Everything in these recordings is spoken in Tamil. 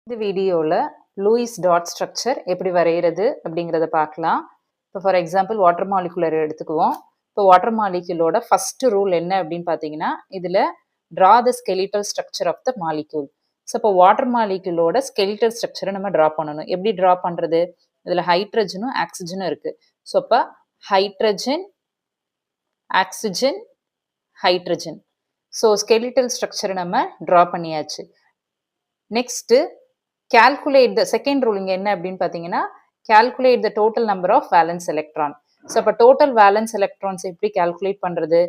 இந்த வீடியோவில் லூயிஸ் டாட் ஸ்ட்ரக்சர் எப்படி வரைகிறது அப்படிங்கிறத பார்க்கலாம். இப்போ ஃபார் எக்ஸாம்பிள் வாட்டர் மாலிகுலர் எடுத்துக்குவோம். இப்போ வாட்டர் மாலிகுலோட ஃபர்ஸ்ட் ரூல் என்ன அப்படின்னு பார்த்தீங்கன்னா, இதில் draw the skeletal structure of the molecule. So இப்போ வாட்டர் மாலிகுலோட ஸ்கெலிட்டல் ஸ்ட்ரக்சரை நம்ம ட்ரா பண்ணணும். எப்படி ட்ரா பண்ணுறது? இதில் ஹைட்ரஜனும் ஆக்சிஜனும் இருக்குது. ஸோ இப்போ hydrogen, oxygen, hydrogen. So skeletal ஸ்ட்ரக்சரை நம்ம ட்ரா பண்ணியாச்சு. Next calculate the second rule இங்க என்ன அப்படின்னு பார்த்தீங்கன்னா, calculate the total number of valence electron. So அப்போ total valence electrons எப்படி calculate பண்ணுறது?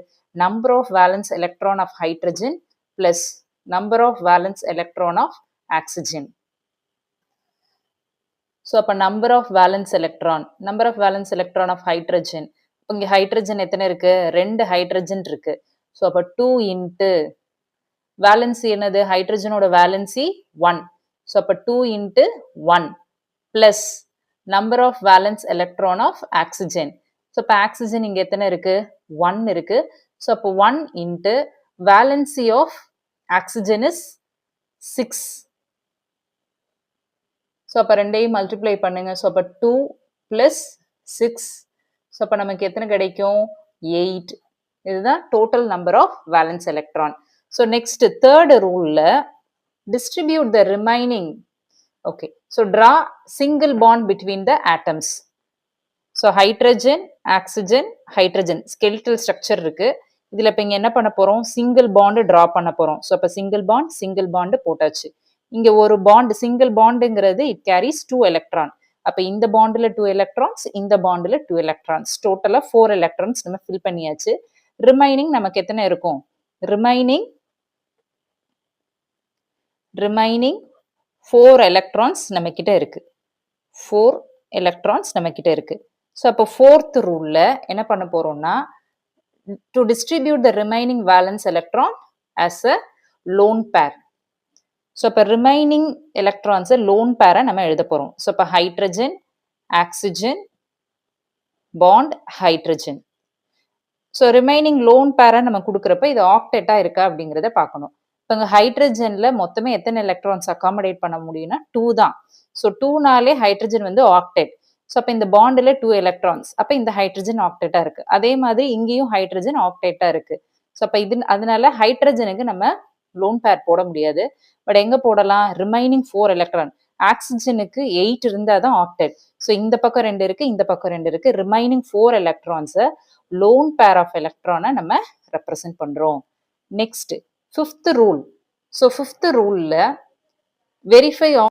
number of valence electron of hydrogen plus number of valence electron of oxygen. So அப்போ number of valence electron of hydrogen. இங்கே ஹைட்ரஜன் எத்தனை இருக்கு? 2 ஹைட்ரஜன் இருக்கு. ஸோ அப்போ 2 இன்ட்டு வேலன்சி என்னது? ஹைட்ரஜனோட வேலன்சி 1. ஸோ அப்போ 2 into 1 plus number of valence electron of oxygen. So இப்போ ஆக்சிஜன் இங்கே எத்தனை இருக்கு? 1 இருக்கு. ஸோ அப்போ 1 into valency of oxygen is 6. So அப்போ ரெண்டையும் மல்டிப்ளை பண்ணுங்க. ஸோ அப்போ 2 ப்ளஸ் 6. ஸோ அப்போ நமக்கு எத்தனை கிடைக்கும்? 8. இதுதான் total number of valence electron. So next third ரூல்ல distribute the remaining. Okay, so draw single bond between the atoms. So hydrogen, oxygen, hydrogen skeletal structure இருக்கு. இதுல இப்ப இங்க என்ன பண்ண போறோம்? சிங்கிள் பாண்ட் டிரா பண்ண போறோம். ஸோ அப்ப சிங்கிள் பாண்ட் போட்டாச்சு. இங்க ஒரு பாண்ட் சிங்கிள் பாண்டுங்கிறது இட் கேரிஸ் 2 எலக்ட்ரான். அப்ப இந்த பாண்டில் 2 எலக்ட்ரான்ஸ், இந்த பாண்டில் 2 எலக்ட்ரான்ஸ், டோட்டலா 4 எலக்ட்ரான்ஸ் நம்ம ஃபில் பண்ணியாச்சு. ரிமைனிங் நமக்கு எத்தனை இருக்கும்? ரிமைனிங் 4 எலக்ட்ரான்ஸ் நம்ம கிட்ட இருக்கு. 4 எலக்ட்ரான்ஸ் நம்ம கிட்ட இருக்கு. ஸோ அப்போ ஃபோர்த் ரூல்ல என்ன பண்ண போறோம்னா, to distribute the remaining valence electron as a lone pair. So இப்போ ரிமைனிங் எலக்ட்ரான்ஸை லோன் பேரை நம்ம எழுத போறோம். ஸோ இப்போ hydrogen, oxygen, bond, hydrogen. So remaining loan பேரை நம்ம கொடுக்குறப்ப இது ஆக்டெட்டா இருக்கா அப்படிங்கிறத பார்க்கணும். இப்போ இங்கே ஹைட்ரஜன்ல மொத்தமே எத்தனை எலக்ட்ரான்ஸ் அகாமடேட் பண்ண முடியும்னா 2 தான். ஸோ 2நாலே ஹைட்ரஜன் வந்து ஆக்டெட். ஸோ அப்போ இந்த பாண்டில் 2 எலக்ட்ரான்ஸ், அப்போ இந்த ஹைட்ரஜன் ஆக்டெட்டா இருக்கு. அதே மாதிரி இங்கேயும் ஹைட்ரஜன் ஆக்டெட்டா இருக்கு. ஸோ அப்போ அதனால ஹைட்ரஜனுக்கு நம்ம லோன் பேர் போட முடியாது. பட் எங்க போடலாம்? Remaining 4 electron. ஆக்சிஜனுக்கு 8 இருந்தால் தான் ஆக்டெட். ஸோ இந்த பக்கம் 2 இருக்கு, இந்த பக்கம் 2 இருக்கு. ரிமைனிங் 4 எலக்ட்ரான்ஸை லோன் பேர் ஆஃப் எலக்ட்ரானை நம்ம ரெப்ரசென்ட் பண்றோம். Next fifth rule. So fifth ரூல்ல வெரிஃபை